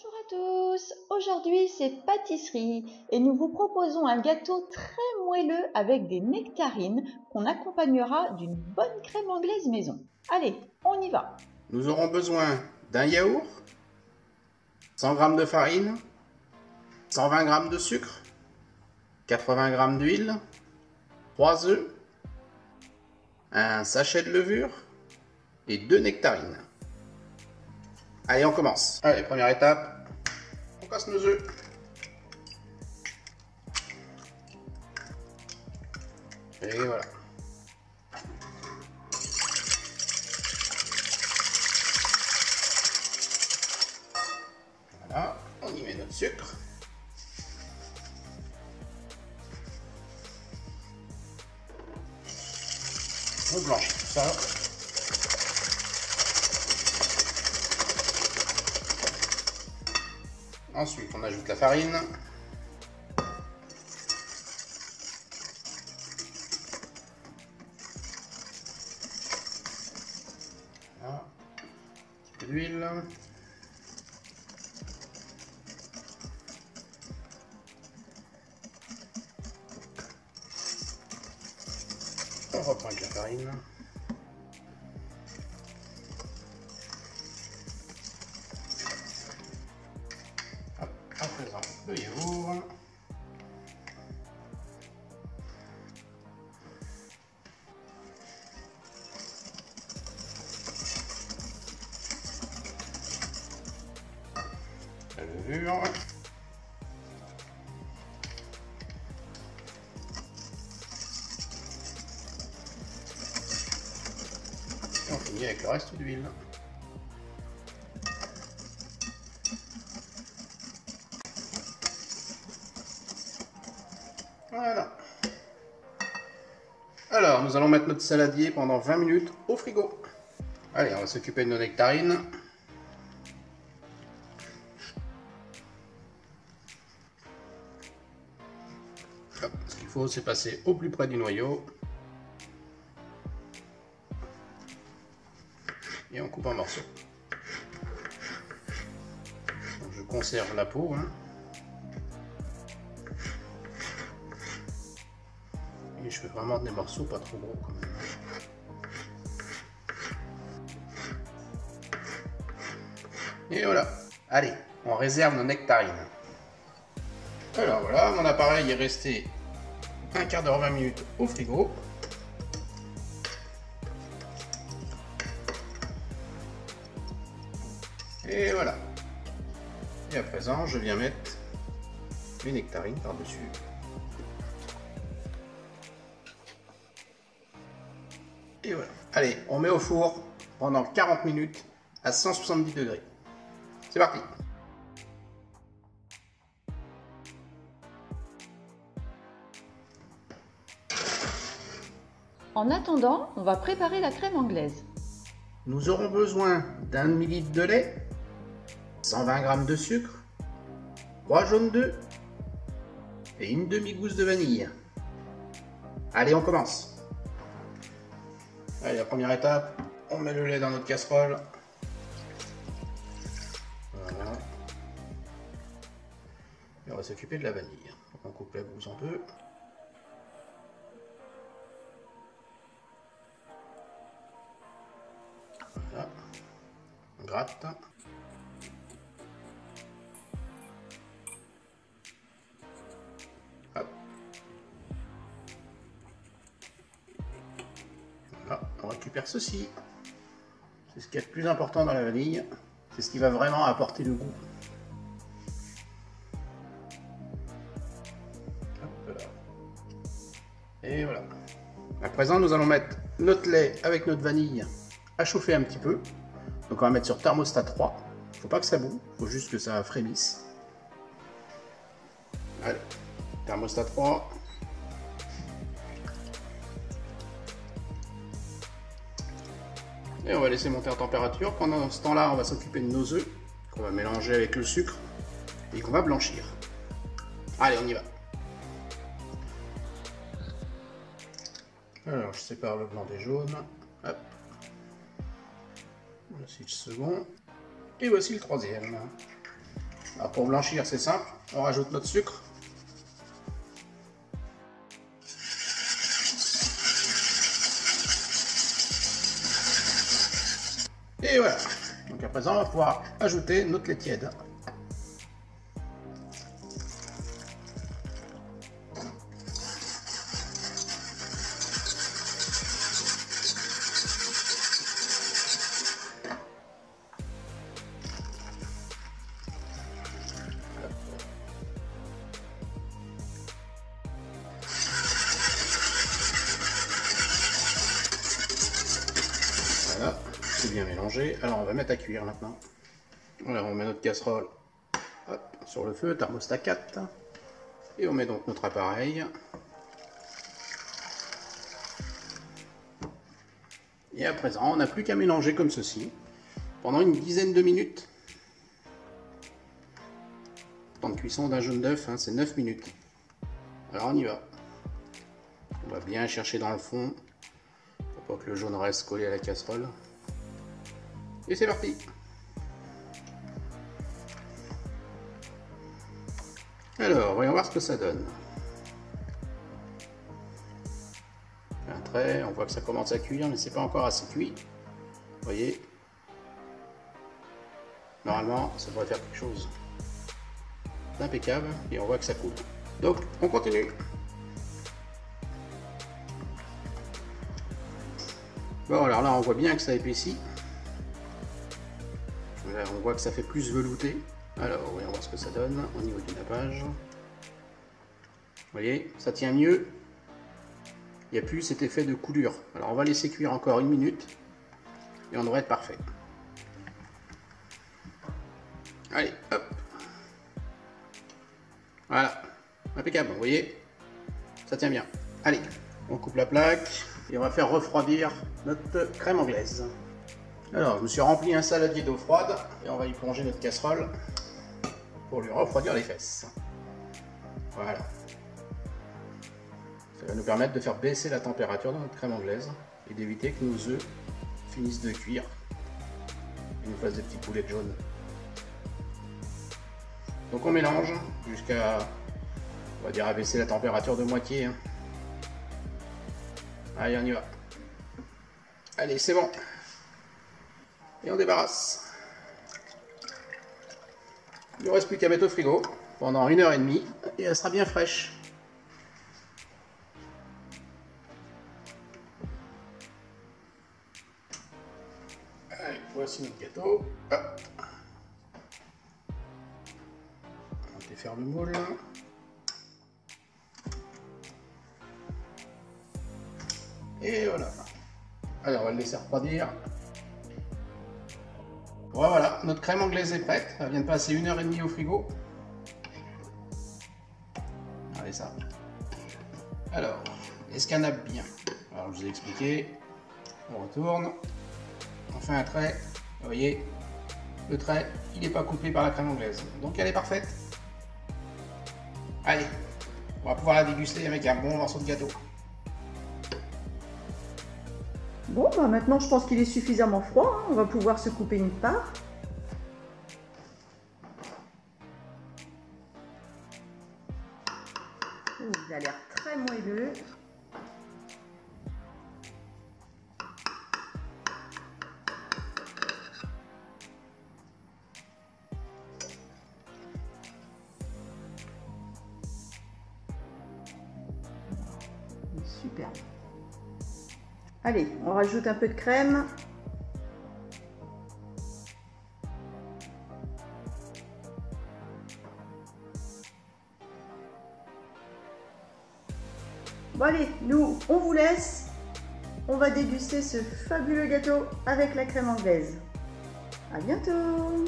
Bonjour à tous, aujourd'hui c'est pâtisserie et nous vous proposons un gâteau très moelleux avec des nectarines qu'on accompagnera d'une bonne crème anglaise maison. Allez, on y va. Nous aurons besoin d'un yaourt, 100 g de farine, 120 g de sucre, 80 g d'huile, 3 œufs, un sachet de levure et 2 nectarines. Allez, on commence. Allez, première étape, on casse nos œufs. Et voilà. Voilà, on y met notre sucre. On blanchit tout ça. Ensuite, on ajoute la farine. Voilà. Un petit peu d'huile. On reprend avec la farine. Hop, à présent, le yaourt. La levure. Et on finit avec le reste d'huile. Voilà. Alors, nous allons mettre notre saladier pendant 20 minutes au frigo. Allez, on va s'occuper de nos nectarines. Hop, ce qu'il faut, c'est passer au plus près du noyau. Et on coupe en morceaux. Donc, je conserve la peau. Et je fais vraiment des morceaux pas trop gros quand même. Et voilà. Allez, on réserve nos nectarines. Alors voilà, mon appareil est resté un quart d'heure, 20 minutes au frigo. Et voilà. Et à présent, je viens mettre les nectarines par-dessus. Et voilà. Allez, on met au four pendant 40 minutes à 170 degrés. C'est parti. En attendant, on va préparer la crème anglaise. Nous aurons besoin d'un demi-litre de lait, 120 g de sucre, 3 jaunes d'œufs et une demi-gousse de vanille. Allez, on commence. Allez, la première étape, on met le lait dans notre casserole. Voilà. Et on va s'occuper de la vanille. On coupe la gousse en deux. Voilà. On gratte. Hop. Voilà. On récupère ceci. C'est ce qui est le plus important dans la vanille. C'est ce qui va vraiment apporter le goût. Hop là. Et voilà. À présent, nous allons mettre notre lait avec notre vanille à chauffer un petit peu. Donc on va mettre sur thermostat 3. Faut pas que ça boue, faut juste que ça frémisse. Allez, thermostat 3. Et on va laisser monter en température. Pendant ce temps-là, on va s'occuper de nos œufs qu'on va mélanger avec le sucre et qu'on va blanchir. Allez, on y va. Alors, je sépare le blanc des jaunes. Hop. Voici le second. Et voici le troisième. Alors pour blanchir, c'est simple, on rajoute notre sucre. Et voilà. Donc à présent, on va pouvoir ajouter notre lait tiède. Voilà, c'est bien mélangé. Alors on va mettre à cuire maintenant. Voilà, on met notre casserole hop, sur le feu, thermostat 4. Et on met donc notre appareil. Et à présent, on n'a plus qu'à mélanger comme ceci pendant une dizaine de minutes. Le temps de cuisson d'un jaune d'œuf, hein, c'est 9 minutes. Alors on y va. On va bien chercher dans le fond pour pas que le jaune reste collé à la casserole. Et c'est parti. Alors, voyons voir ce que ça donne. Un trait, on voit que ça commence à cuire, mais c'est pas encore assez cuit. Vous voyez. Normalement, ça devrait faire quelque chose d'impeccable, et on voit que ça coule. Donc, on continue. Bon, alors là, on voit bien que ça épaissit. Là, on voit que ça fait plus velouté. Alors, voyons voir ce que ça donne au niveau du nappage. Vous voyez, ça tient mieux. Il n'y a plus cet effet de coulure. Alors, on va laisser cuire encore 1 minute. Et on devrait être parfait. Allez, hop. Voilà. Impeccable, vous voyez. Ça tient bien. Allez, on coupe la plaque. Et on va faire refroidir notre crème anglaise. Alors, je me suis rempli un saladier d'eau froide. Et on va y plonger notre casserole pour lui refroidir les fesses. Voilà. Ça va nous permettre de faire baisser la température de notre crème anglaise et d'éviter que nos œufs finissent de cuire et nous fassent des petits poulets jaunes. Donc on mélange jusqu'à, on va dire, abaisser la température de moitié. Hein. Allez, on y va. Allez, c'est bon. Et on débarrasse. Il ne reste plus qu'à mettre au frigo pendant 1h30 et elle sera bien fraîche. Allez, voici notre gâteau. Hop. On va défaire le moule. Et voilà. Allez, on va le laisser refroidir. Voilà, notre crème anglaise est prête. Elle vient de passer 1h30 au frigo. Regardez ça. Alors, est-ce qu'elle nappe bien? Alors, je vous ai expliqué. On retourne. On fait un trait. Vous voyez, le trait, il n'est pas coupé par la crème anglaise. Donc, elle est parfaite. Allez, on va pouvoir la déguster avec un bon morceau de gâteau. Bon, bah maintenant je pense qu'il est suffisamment froid, hein. On va pouvoir se couper une part. Il a l'air très moelleux. Super. Allez, on rajoute un peu de crème. Bon allez, nous, on vous laisse. On va déguster ce fabuleux gâteau avec la crème anglaise. À bientôt!